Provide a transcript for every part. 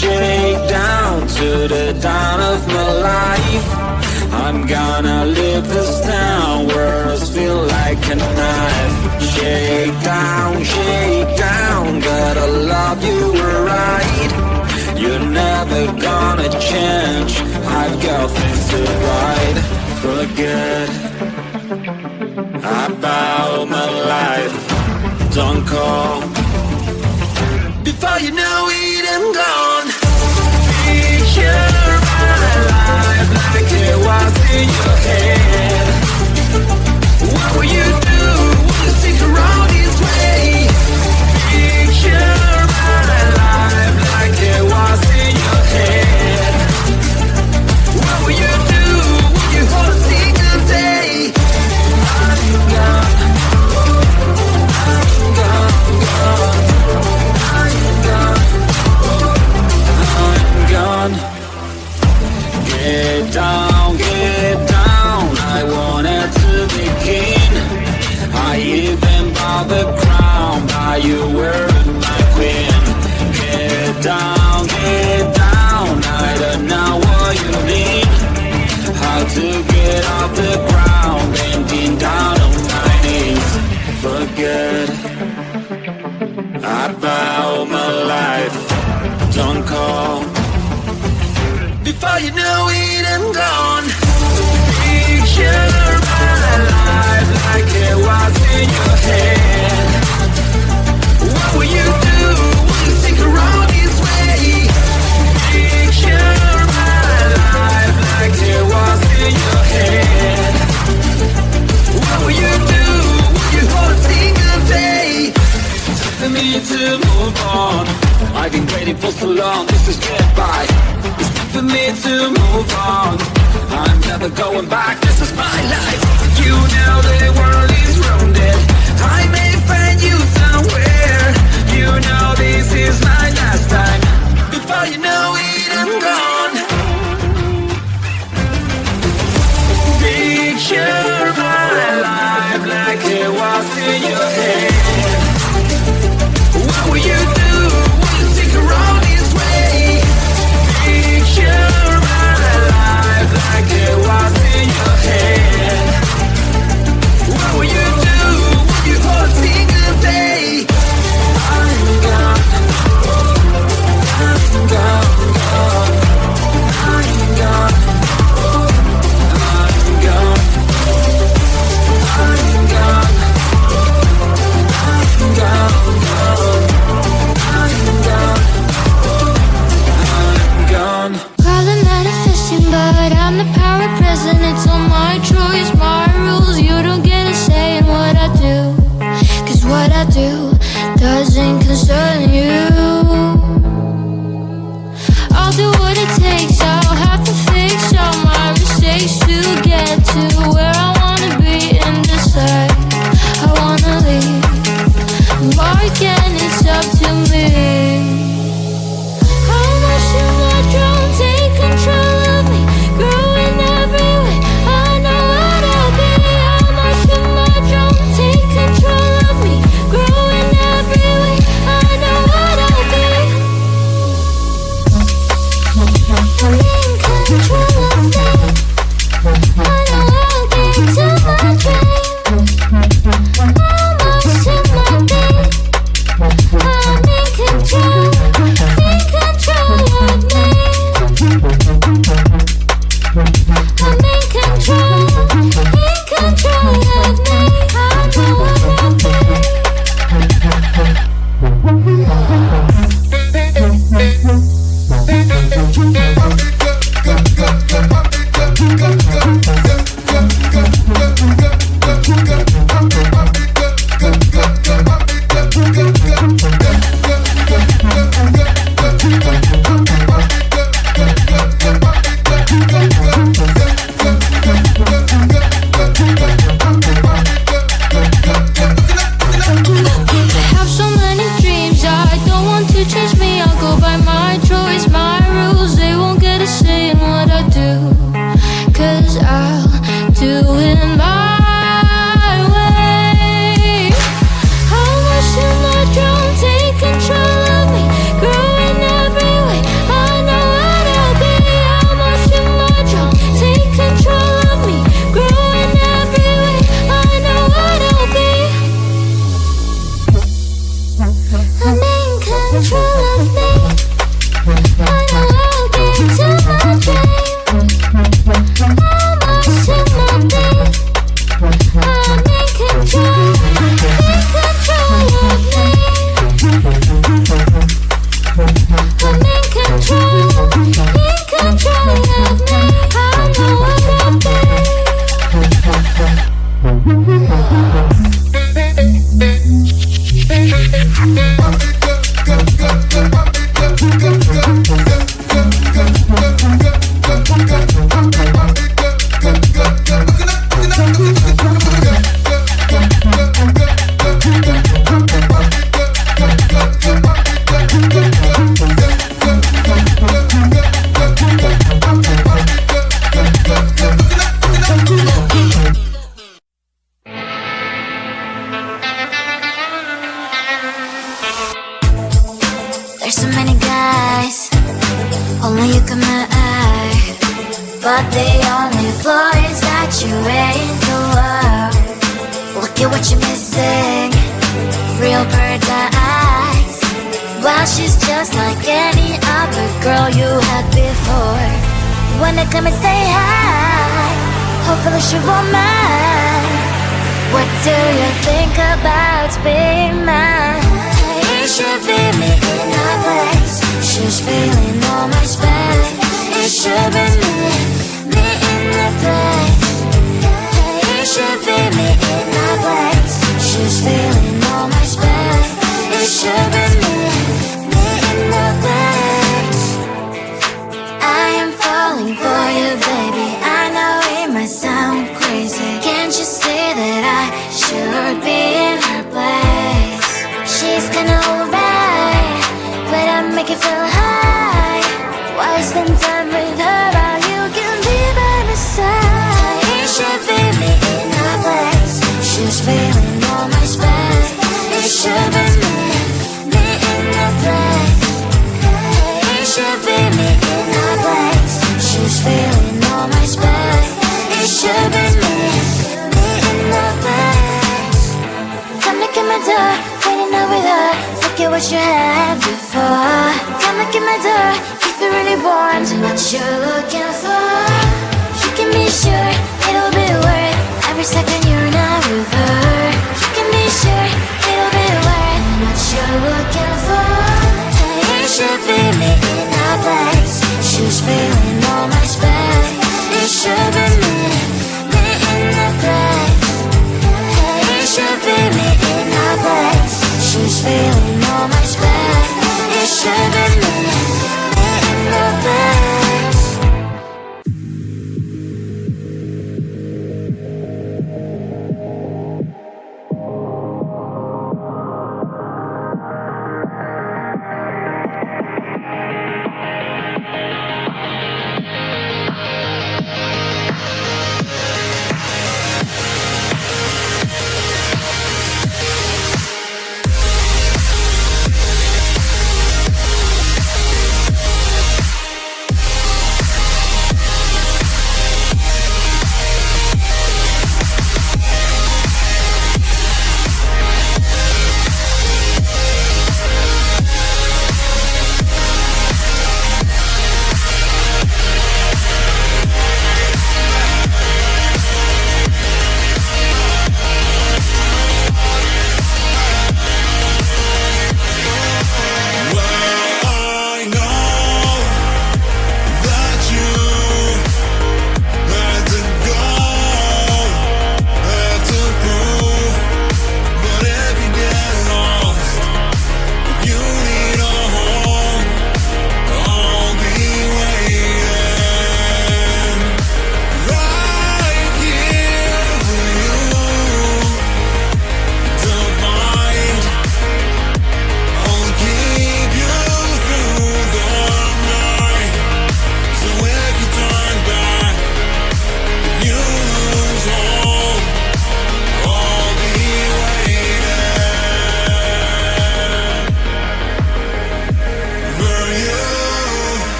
Shake down to the dawn of my life. I'm gonna leave this town, words feel like a knife. Shake down, gotta love you right. You're never gonna change, I've got things to write. Forget about my life, don't call. Before you know it, I'm gone. Picture my life like it was in your head. What will you do? Will you stick around this way? Picture my life like it was in your head. What will you do? Will you hold a single day? I'm gone. I'm gone. Get down, I wanted to begin. I even bought the crown, but you weren't my queen. Get down, I don't know what you mean. How to get off the ground, bending down on my knees. Forget about my life, don't call. Before you know it, I'm gone. Picture my life like it was in your head. What will you do? Will you stick around this way? Picture my life like it was in your head. What will you do? Will you hold a single day? For me to move on, I've been waiting for so long, this is goodbye. It's time for me to move on, I'm never going back, this is my life. You know the world is rounded, I may find you somewhere. You know this is my last time. Before you know it, I'm gone. Picture my life like it was in your head. What will you do? Will you stick around this way? Picture my life like it was in your head. What will you do? Will you hold a single day? I'm gone. I'm gone. but the only flaw is that you're into her. Look at what you're missing, real bird's eyes. Well, she's just like any other girl you had before. Wanna come and say hi, hopefully she won't mind. What do you think about being mine? It should be me in her place. She's feeling all my space. It should be me in the place. It should be me in her place. She's feeling all my space. It should be me in the place. I am falling for you, baby. I know it might sound crazy. Can't you see that I should be in her place? She's kinda alright, but I make it feel high. Why spend time with her while you can be by my side? It should be me in her place. She's feeling all my space. It should be me in her place. It should be me in her place. She's feeling all my space. It should be me in her place. Come look at my door, waiting out with her. Forget what you had before. Come look at my door, if you really want what you're looking for. You can be sure it'll be worth every second you're not with her. You can be sure it'll be worth what you're looking for. It should be me in her place. She's feeling all my space. It should be me in her place. It should be me in her place. She's feeling all my space. It should be me in her place.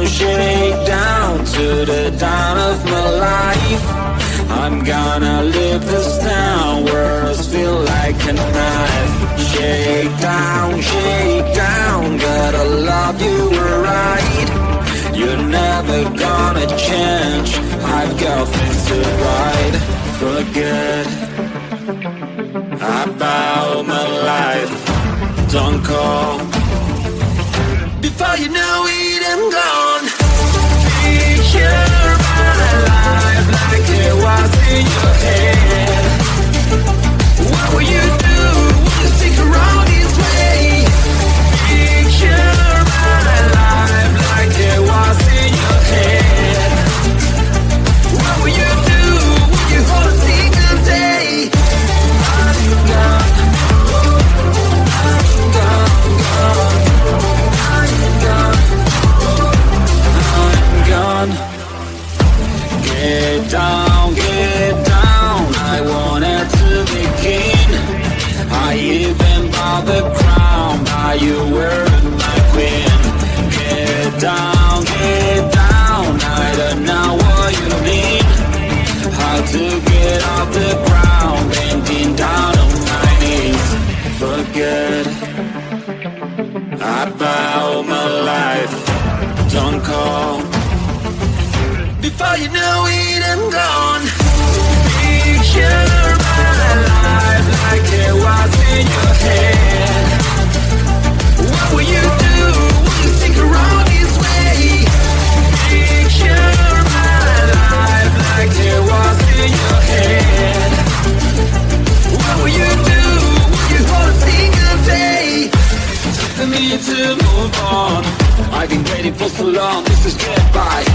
shake down to the dawn of my life. I'm gonna live this town, words feel like a knife. Shake down, gotta love you right. You're never gonna change, I've got things to write. Forget about my life, don't call. Before you know it, I'm gone. Picture my life like it was in your head. What will you do when you stick around this way? Picture my life like it was in your head. What will you do when you hold a single day? I'm gone, I'm gone. Get down, I wanted to begin. I even bought the crown, but you weren't my queen. Get down, I don't know what you mean. How to get off the ground, bending down on my knees. Forget about my life, don't call. Before you know it, I'm gone. Picture my life like it was in your head. What will you do when you stick around this way? Picture my life like it was in your head. What will you do when you hold a single day? For me to move on, I've been waiting for so long, this is goodbye.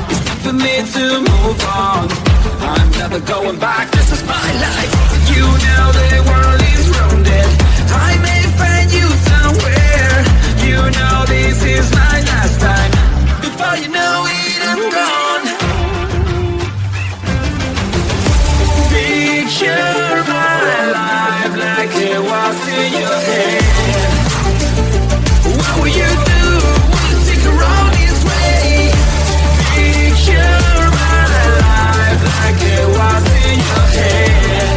It's time for me to move on, I'm never going back, this is my life. You know the world is rounded, I may find you somewhere. You know this is my last time. Before you know it, I'm gone. Picture my life like it was in your head. What will you do when you stick around this way? Picture my life like it was in your head.